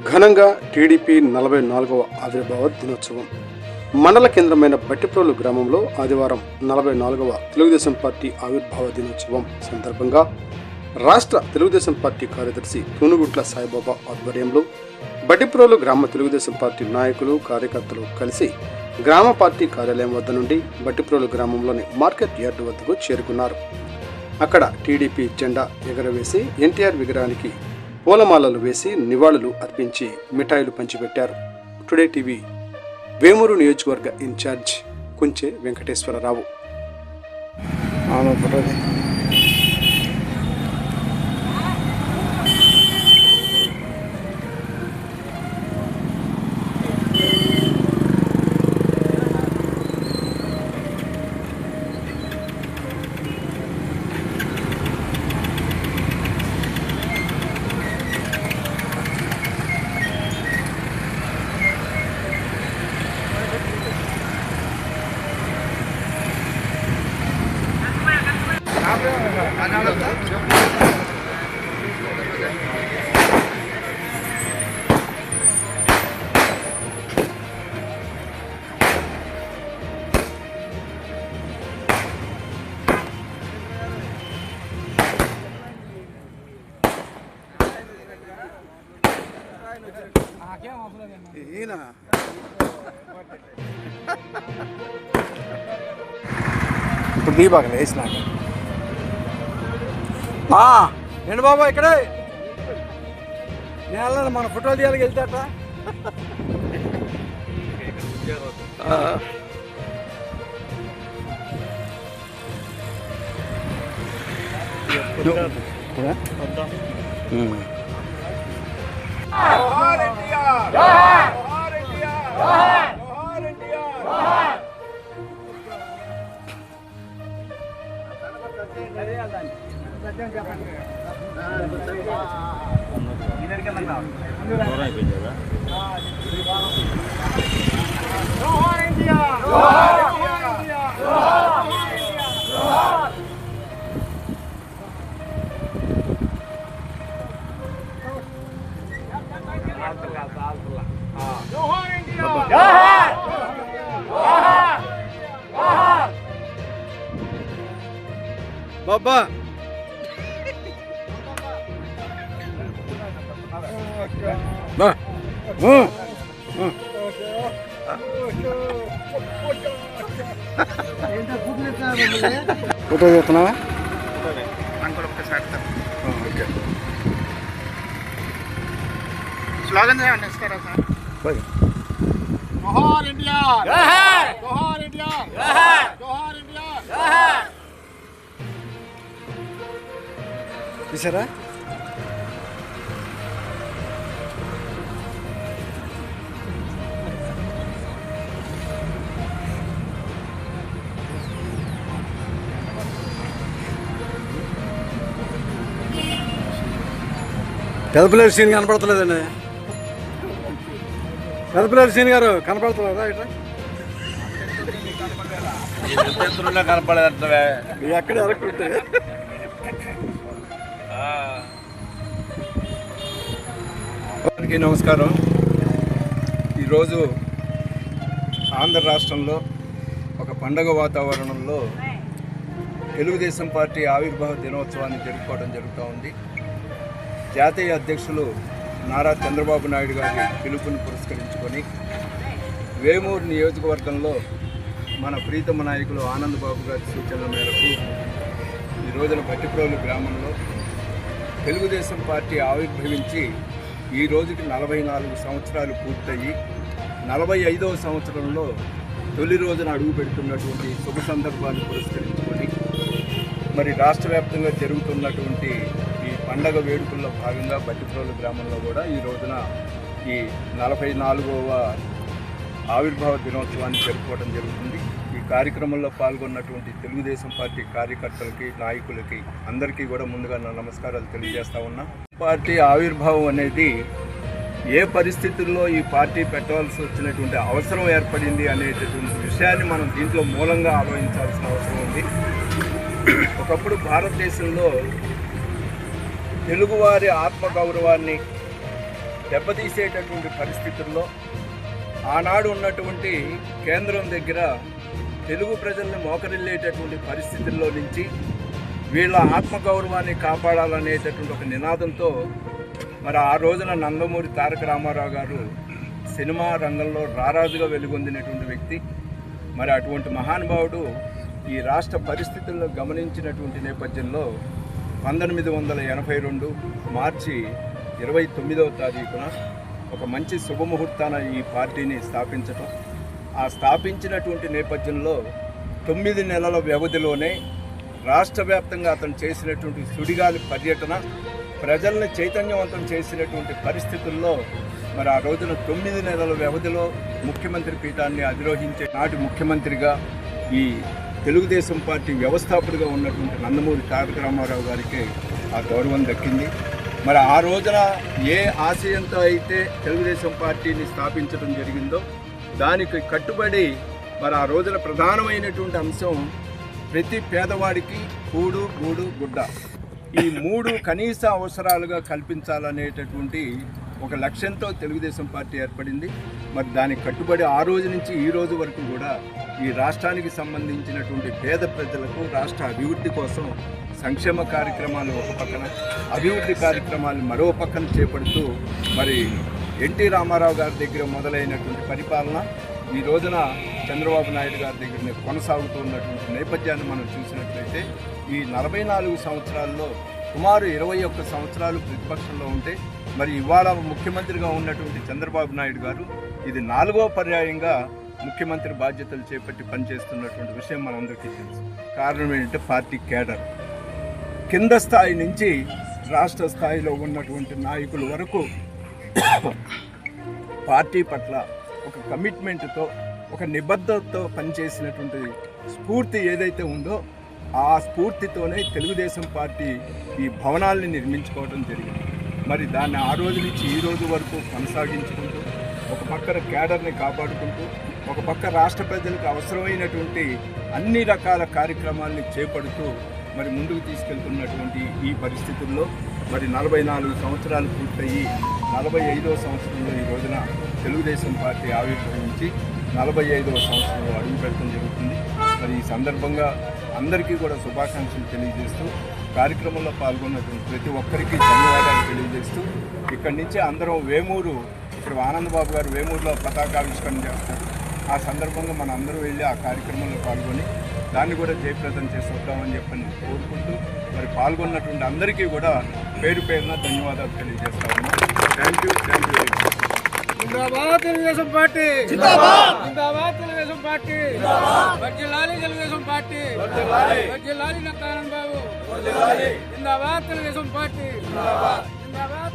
ఘనంగా టీడీపీ 44వ ఆవిర్భావ దినోత్సవం మండల కేంద్రమైన బట్టిప్రోలు గ్రామంలో ఆదివారం 44వ తెలుగుదేశం పార్టీ ఆవిర్భావ దినోత్సవం సందర్భంగా రాష్ట్ర తెలుగుదేశం పార్టీ కార్యదర్శి తూనుగుట్ల సాయిబాబా ఆధ్వర్యంలో బట్టిప్రోలు గ్రామ తెలుగుదేశం పార్టీ నాయకులు కార్యకర్తలు కలిసి గ్రామ పార్టీ కార్యాలయం వద్ద నుండి బట్టిప్రోలు గ్రామంలోని మార్కెట్ యార్డు వద్దకు చేరుకున్నారు. అక్కడ టీడీపీ జెండా ఎగరవేసి ఎన్టీఆర్ విగ్రహానికి పూలమాలలు వేసి నివాళులు అర్పించి మిఠాయిలు పంచిపెట్టారు. టుడే టీవీ వేమూరు నియోజకవర్గ ఇన్ఛార్జ్ కుంచె వెంకటేశ్వరరావు. ఇప్పుడు దీపాకలు వేసినాక నేను బాబా ఇక్కడే నేను మన ఫోటోలు తీయాలకి వెళ్తాట బాబా ఫోటో చేస్తున్నావా? స్లోగన్ ఇస్తారా సార్? జోహార్ ఇండియా, జోహార్ ఇండియా, జోహార్ ఇండియా. చూసారా? పెద్దపిల్లల సీన్ కనపడతలేదండి. పెద్దపిల్లల సీన్ గారు కనపడతలేదా? ఇట్లా కనపడేదంటే ఎక్కడ ఎరక్కుంటే అందరికీ నమస్కారం. ఈరోజు ఆంధ్ర రాష్ట్రంలో ఒక పండగ వాతావరణంలో తెలుగుదేశం పార్టీ ఆవిర్భావ దినోత్సవాన్ని జరుపుకోవడం జరుగుతూ ఉంది. జాతీయ అధ్యక్షులు నారా చంద్రబాబు నాయుడు గారి పిలుపుని పురస్కరించుకొని వేమూరు నియోజకవర్గంలో మన ప్రీతమ నాయకులు ఆనందబాబు గారి సూచనల మేరకు ఈ రోజున బట్టిప్రోలు గ్రామంలో తెలుగుదేశం పార్టీ ఆవిర్భవించి ఈ రోజుకి 44 సంవత్సరాలు పూర్తయి 45వ సంవత్సరంలో తొలి రోజున అడుగు పెడుతున్నటువంటి శుభ సందర్భాన్ని పురస్కరించుకొని మరి రాష్ట్ర వ్యాప్తంగా జరుగుతున్నటువంటి ఈ పండగ వేడుకల్లో భాగంగా బట్టిప్రోలు గ్రామంలో కూడా ఈ రోజున ఈ 44వ ఆవిర్భావ దినోత్సవాన్ని జరుపుకోవడం జరుగుతుంది. ఈ కార్యక్రమంలో పాల్గొన్నటువంటి తెలుగుదేశం పార్టీ కార్యకర్తలకి, నాయకులకి అందరికీ కూడా ముందుగా నా నమస్కారాలు తెలియజేస్తా ఉన్నా. పార్టీ ఆవిర్భావం అనేది ఏ పరిస్థితుల్లో ఈ పార్టీ పెట్టవలసి వచ్చినటువంటి అవసరం ఏర్పడింది అనేటటువంటి విషయాన్ని మనం దీంట్లో మూలంగా ఆలోచించాల్సిన అవసరం ఉంది. ఒకప్పుడు భారతదేశంలో తెలుగువారి ఆత్మగౌరవాన్ని దెబ్బతీసేటటువంటి పరిస్థితుల్లో ఆనాడు ఉన్నటువంటి కేంద్రం దగ్గర తెలుగు ప్రజల్ని మోకరిల్లేటటువంటి పరిస్థితుల్లో నుంచి వీళ్ళ ఆత్మగౌరవాన్ని కాపాడాలనేటటువంటి ఒక నినాదంతో మరి ఆ రోజున నందమూరి తారక రామారావు గారు సినిమా రంగంలో రారాజుగా వెలుగొందినటువంటి వ్యక్తి. మరి అటువంటి మహానుభావుడు ఈ రాష్ట్ర పరిస్థితులను గమనించినటువంటి నేపథ్యంలో 1982 మార్చి 29వ తారీఖున ఒక మంచి శుభముహూర్తాన ఈ పార్టీని స్థాపించటం. ఆ స్థాపించినటువంటి నేపథ్యంలో 9 నెలల వ్యవధిలోనే రాష్ట్ర వ్యాప్తంగా అతను చేసినటువంటి సుడిగాలి పర్యటన ప్రజల్ని చైతన్యవంతం చేసినటువంటి పరిస్థితుల్లో మరి ఆ రోజున 9 నెలల వ్యవధిలో ముఖ్యమంత్రి పీఠాన్ని అధిరోహించే నాటి ముఖ్యమంత్రిగా ఈ తెలుగుదేశం పార్టీ వ్యవస్థాపకుడిగా ఉన్నటువంటి నందమూరి తారక రామారావు గారికి ఆ గౌరవం దక్కింది. మరి ఆ రోజున ఏ ఆశయంతో అయితే తెలుగుదేశం పార్టీని స్థాపించడం జరిగిందో దానికి కట్టుబడి మరి ఆ రోజున ప్రధానమైనటువంటి అంశం ప్రతి పేదవాడికి కూడు గూడు గుడ్డ ఈ 3 కనీస అవసరాలుగా కల్పించాలనేటటువంటి ఒక లక్ష్యంతో తెలుగుదేశం పార్టీ ఏర్పడింది. మరి దానికి కట్టుబడి ఆ రోజు నుంచి ఈ రోజు వరకు కూడా ఈ రాష్ట్రానికి సంబంధించినటువంటి పేద ప్రజలకు రాష్ట్ర అభివృద్ధి కోసం సంక్షేమ కార్యక్రమాలు ఒక పక్కన, అభివృద్ధి కార్యక్రమాలు మరో పక్కన చేపడుతూ మరి ఎన్టీ రామారావు గారి దగ్గర మొదలైనటువంటి పరిపాలన ఈ రోజున చంద్రబాబు నాయుడు గారి దగ్గర కొనసాగుతున్నటువంటి నేపథ్యాన్ని మనం చూసినట్లయితే ఈ 44 సంవత్సరాల్లో సుమారు 21 సంవత్సరాలు ప్రతిపక్షంలో ఉంటే మరి ఇవాళ ముఖ్యమంత్రిగా ఉన్నటువంటి చంద్రబాబు నాయుడు గారు ఇది 4వ పర్యాయంగా ముఖ్యమంత్రి బాధ్యతలు చేపట్టి పనిచేస్తున్నటువంటి విషయం మనందరికీ తెలుసు. కారణం ఏంటంటే పార్టీ కేడర్ కింద స్థాయి నుంచి రాష్ట్ర స్థాయిలో ఉన్నటువంటి నాయకుల వరకు పార్టీ పట్ల ఒక కమిట్మెంట్తో ఒక నిబద్ధతతో పనిచేసినటువంటి స్ఫూర్తి ఏదైతే ఉందో ఆ స్ఫూర్తితోనే తెలుగుదేశం పార్టీ ఈ భవనాల్ని నిర్మించుకోవడం జరిగింది. మరి దాన్ని ఆ రోజు నుంచి ఈ రోజు వరకు కొనసాగించుకుంటూ ఒక పక్కన కేడర్ని కాపాడుకుంటూ ఒక పక్క రాష్ట్ర ప్రజలకు అవసరమైనటువంటి అన్ని రకాల కార్యక్రమాల్ని చేపడుతూ మరి ముందుకు తీసుకెళ్తున్నటువంటి ఈ పరిస్థితుల్లో మరి 44 సంవత్సరాలు పూర్తయి 45వ సంవత్సరంలో ఈ రోజున తెలుగుదేశం పార్టీ ఆవిర్భవించి 45వ సంవత్సరంలో అడుగు పెట్టడం జరుగుతుంది. మరి ఈ సందర్భంగా అందరికీ కూడా శుభాకాంక్షలు తెలియజేస్తూ కార్యక్రమంలో పాల్గొన్నటువంటి ప్రతి ఒక్కరికి ధన్యవాదాలు తెలియజేస్తూ ఇక్కడి నుంచి అందరం వేమూరు, ఇప్పుడు ఆనందబాబు గారు వేమూరులో పతాకావిష్కరణ చేస్తారు. ఆ సందర్భంగా మన అందరూ వెళ్ళి ఆ కార్యక్రమంలో పాల్గొని దాన్ని కూడా జయప్రదం చేసి వద్దామని చెప్పని కోరుకుంటూ మరి పాల్గొన్నటువంటి అందరికీ కూడా పేరు పేరున ధన్యవాదాలు తెలియజేస్తా ఉన్నాం. Thank you very much. Zindabad Telugu Desam party, Zindabad Telugu Desam party, వర్ధిల్లాలి తెలుగుదేశం పార్టీ, వర్ధిల్లాలి నక్కానంద బాబు, జిందాబాద్ తెలుగుదేశం పార్టీ, జిందాబాద్.